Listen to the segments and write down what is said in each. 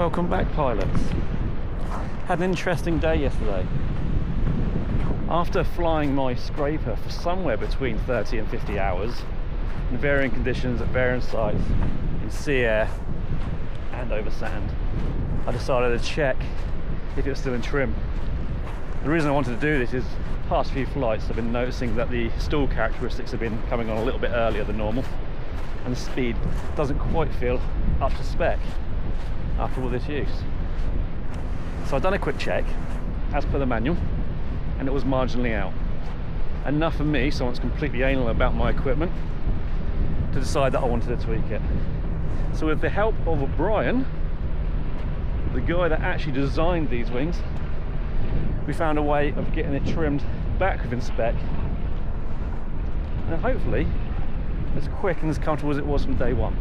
Welcome back, pilots. Had an interesting day yesterday. After flying my scraper for somewhere between 30 and 50 hours in varying conditions at varying sites in sea air and over sand, I decided to check if it was still in trim. The reason I wanted to do this is the past few flights I've been noticing that the stall characteristics have been coming on a little bit earlier than normal, and the speed doesn't quite feel up to spec after all this use. So I've done a quick check as per the manual, and it was marginally out. Enough for me, someone's completely anal about my equipment, to decide that I wanted to tweak it. So with the help of Bryan, the guy that actually designed these wings, we found a way of getting it trimmed back within spec, and hopefully as quick and as comfortable as it was from day one.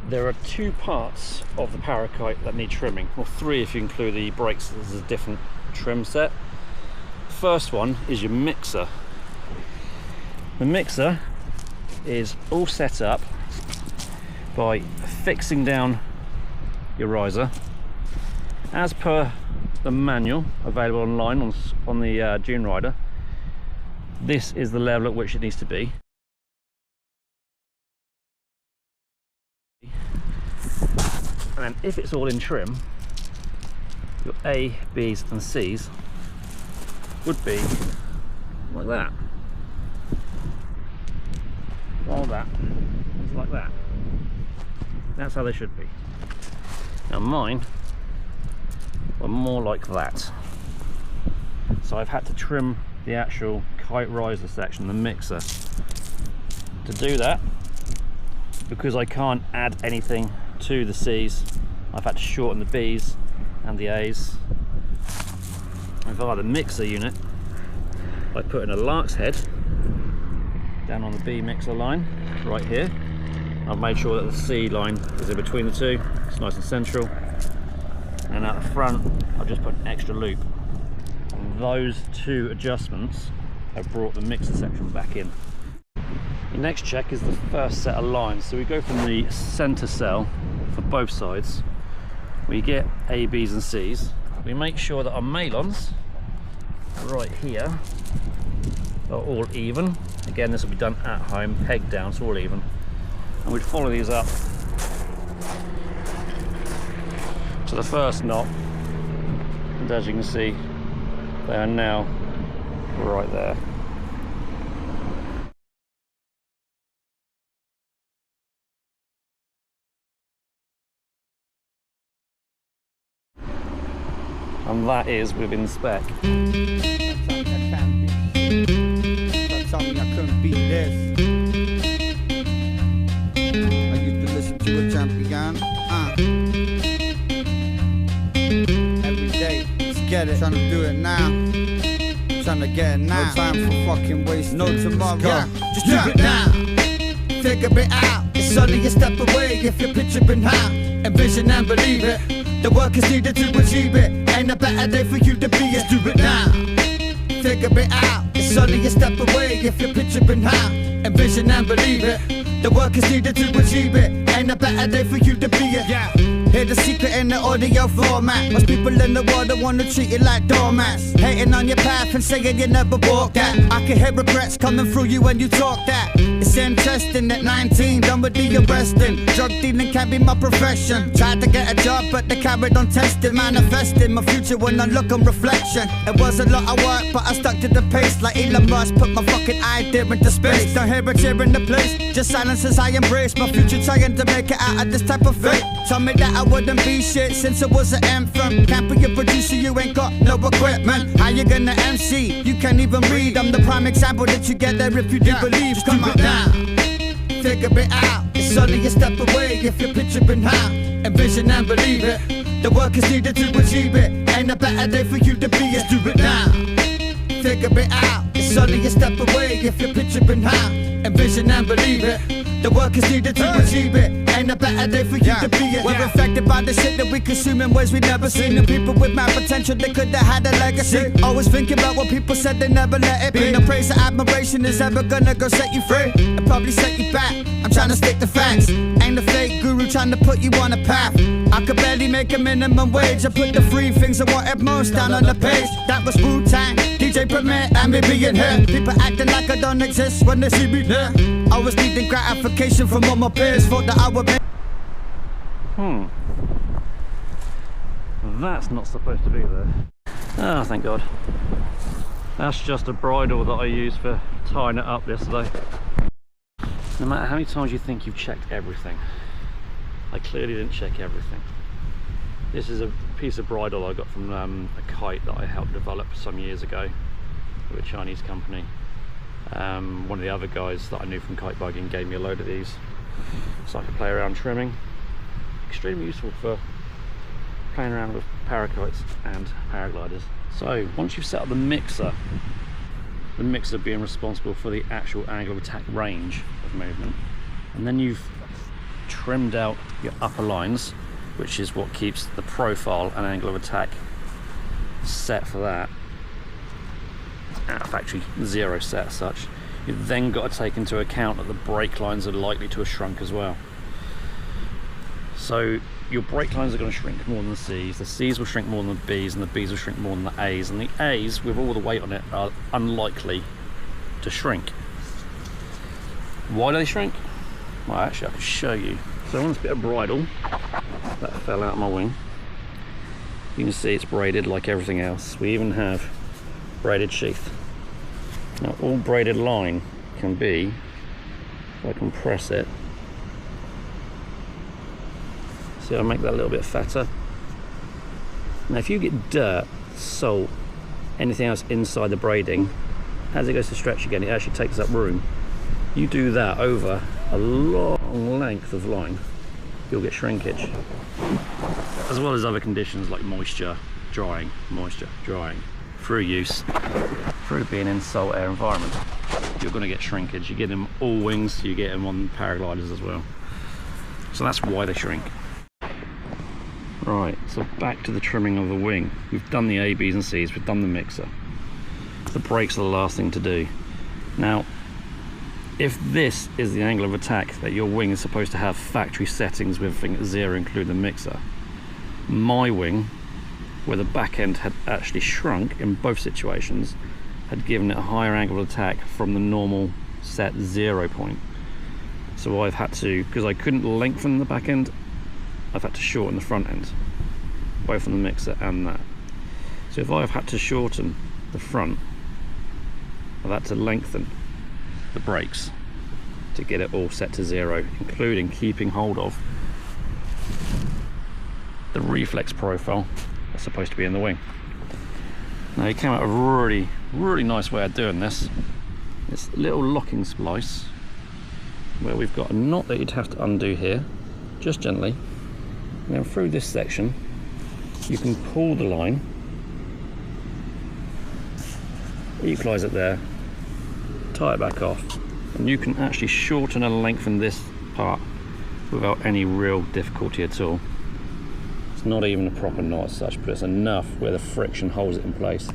There are two parts of the Parakite that need trimming, or three if you include the brakes. This is a different trim set. First one is your mixer. The mixer is all set up by fixing down your riser as per the manual available online on the Dune Rider. This is the level at which it needs to be. And then if it's all in trim, your A, B's and C's would be like that, while that is like that. That's how they should be. Now mine were more like that, so I've had to trim the actual kite riser section, the mixer. To do that, because I can't add anything to the C's, I've had to shorten the B's and the A's, and via the mixer unit by putting a lark's head down on the B mixer line right here. I've made sure that the C line is in between the two, it's nice and central, and at the front I've just put an extra loop. And those two adjustments have brought the mixer section back in. The next check is the first set of lines. So we go from the center cell for both sides. We get A, B's and C's. We make sure that our mailons right here are all even. Again, this will be done at home, pegged down, so all even. And we'd follow these up to the first knot, and as you can see, they are now right there. And that is within spec. Tell me I couldn't beat this. I used to listen to a champion. Every day, let's get it. Trying to do it now. Trying to get it now. No time for fucking waste. No tomorrow. Yeah. Just do it now. Figure it out. It's only a step away if you're picturing how. Envision and believe it. The work is needed to achieve it. Ain't a better day for you to be it. Do it now. Figure it out. It's only a step away if you're picturing how. Envision and believe it. The work is needed to achieve it. Ain't a better day for you to be it. Yeah. Hear the secret in the audio format. Most people in the world don't wanna treat you like doormats. Hating on your path and saying you never walk that. I can hear regrets coming through you when you talk that. It's interesting at 19, done with the arresting. Drug dealing can be my profession. Tried to get a job but they carried on testing. Manifesting my future when I look on reflection. It was a lot of work but I stuck to the pace. Like Elon Musk put my fucking idea into space. Don't hear a cheer in the place, just silence as I embrace my future, trying to make it out of this type of fate. Told me that I wouldn't be shit since it was an anthem. Can't be a producer, you ain't got no equipment. How you gonna MC? You can't even read. I'm the prime example that you get there if you do believe. Come on now, figure it out. It's only a step away if you're picturing how. Envision and believe it. The work is needed to achieve it. Ain't a better day for you to be it. Do it now. Figure it out. It's only a step away if you're picturing how. Envision and believe it. The work is needed to achieve it. Ain't a better day for you to be it. We're affected by the shit that we consume in ways we never seen. The people with mad potential, they could have had a legacy. Always thinking about what people said, they never let it be. No praise or admiration is ever gonna go set you free. And probably set you back. I'm trying to stick to facts. Ain't a fake guru trying to put you on a path. I could barely make a minimum wage. I put the free things I wanted most down on the page. That was Wu-Tang, DJ Premier, and me being here. People acting like I don't exist when they see me there. I was needing gratification from all my peers. Thought that I would make. That's not supposed to be there. Oh, thank God. That's just a bridle that I used for tying it up yesterday. No matter how many times you think you've checked everything, I clearly didn't check everything. This is a piece of bridle I got from a kite that I helped develop some years ago with a Chinese company. One of the other guys that I knew from kite bugging gave me a load of these so I could play around trimming. Extremely useful for playing around with parakites and paragliders. So once you've set up the mixer being responsible for the actual angle of attack range of movement, and then you've trimmed out your upper lines, which is what keeps the profile and angle of attack set for that at factory 0 set as such. You've then got to take into account that the brake lines are likely to have shrunk as well. So your brake lines are going to shrink more than the C's will shrink more than the B's, and the B's will shrink more than the A's, and the A's with all the weight on it are unlikely to shrink. Why do they shrink? Well, actually I can show you. So on this bit of bridle that fell out of my wing, you can see it's braided like everything else. We even have braided sheath. Now all braided line can be, if I compress it, see I'll make that a little bit fatter. Now if you get dirt, salt, anything else inside the braiding, as it goes to stretch again, it actually takes up room. You do that over a long length of line, you'll get shrinkage, as well as other conditions like moisture drying, through use, through being in salt air environment. You're going to get shrinkage. You get them all wings, you get them on paragliders as well. So that's why they shrink. Right, so back to the trimming of the wing. We've done the A, B's and C's, we've done the mixer. The brakes are the last thing to do. Now, if this is the angle of attack that your wing is supposed to have factory settings with everything at 0, including the mixer, my wing, where the back end had actually shrunk in both situations, had given it a higher angle of attack from the normal set 0 point. So I've had to, because I couldn't lengthen the back end, I've had to shorten the front end, both on the mixer and that. So if I've had to shorten the front, I've had to lengthen the brakes to get it all set to 0, including keeping hold of the reflex profile that's supposed to be in the wing. Now he came out with a really nice way of doing this. It's a little locking splice where we've got a knot that you'd have to undo here, just gently. And then through this section you can pull the line, equalise it there, tie it back off, and you can actually shorten and lengthen this part without any real difficulty at all. It's not even a proper knot as such, but it's enough where the friction holds it in place.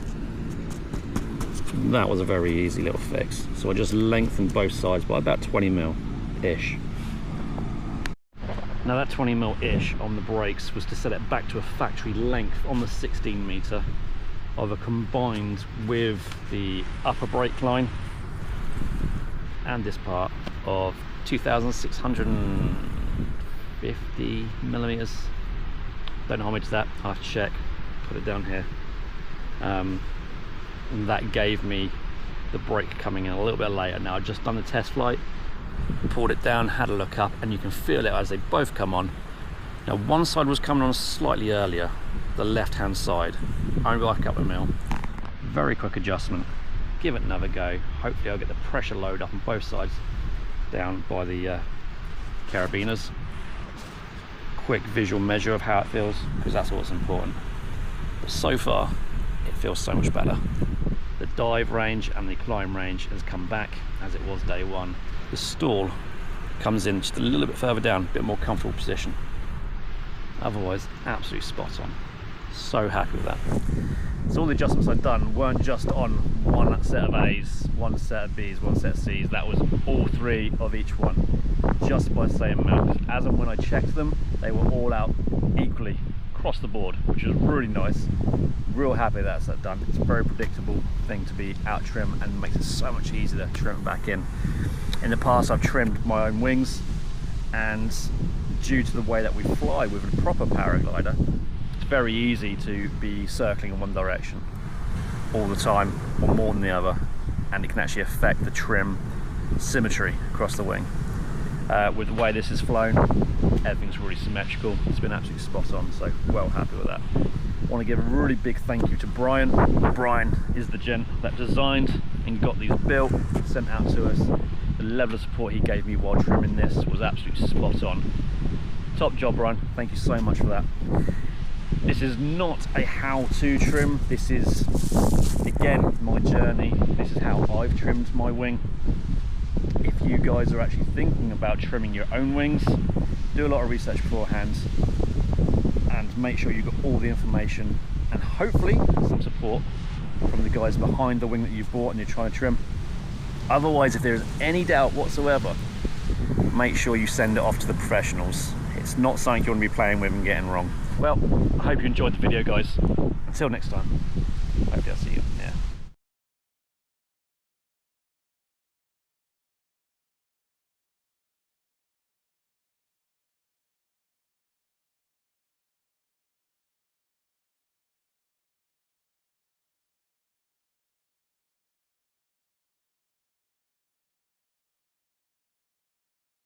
That was a very easy little fix. So I just lengthened both sides by about 20mm-ish. Now that 20mm-ish on the brakes was to set it back to a factory length on the 16m, either combined with the upper brake line and this part of 2,650mm. Don't know how much is that, I'll have to check, put it down here. And that gave me the brake coming in a little bit later. Now I've just done the test flight, pulled it down, had a look up, and you can feel it as they both come on. Now one side was coming on slightly earlier, the left hand side, only by a couple of mil. Very quick adjustment, give it another go. Hopefully I'll get the pressure load up on both sides down by the carabiners. Quick visual measure of how it feels, because that's what's important. But so far it feels so much better. The dive range and the climb range has come back as it was day one. The stall comes in just a little bit further down, a bit more comfortable position. Otherwise, absolutely spot on. So happy with that. So all the adjustments I've done weren't just on one set of A's, one set of B's, one set of C's. That was all 3 of each one, just by the same amount. As and when I checked them, they were all out equally across the board, which was really nice. Real happy that's that done. It's a very predictable thing to be out trim and makes it so much easier to trim it back in. In the past, I've trimmed my own wings, and due to the way that we fly with a proper paraglider, it's very easy to be circling in one direction all the time, or more than the other, and it can actually affect the trim symmetry across the wing. With the way this is flown, everything's really symmetrical. It's been absolutely spot on, so well happy with that. I want to give a really big thank you to Bryan. Bryan is the gent that designed and got these built, sent out to us. The level of support he gave me while trimming this was absolutely spot on. Top job, Bryan. Thank you so much for that. This is not a how-to trim. This is, again, my journey. This is how I've trimmed my wing. If you guys are actually thinking about trimming your own wings, do a lot of research beforehand and make sure you've got all the information and hopefully some support from the guys behind the wing that you've bought and you're trying to trim. Otherwise, if there is any doubt whatsoever, make sure you send it off to the professionals. It's not something you want to be playing with and getting wrong. Well, I hope you enjoyed the video, guys. Until next time, hopefully I'll see you. Yeah.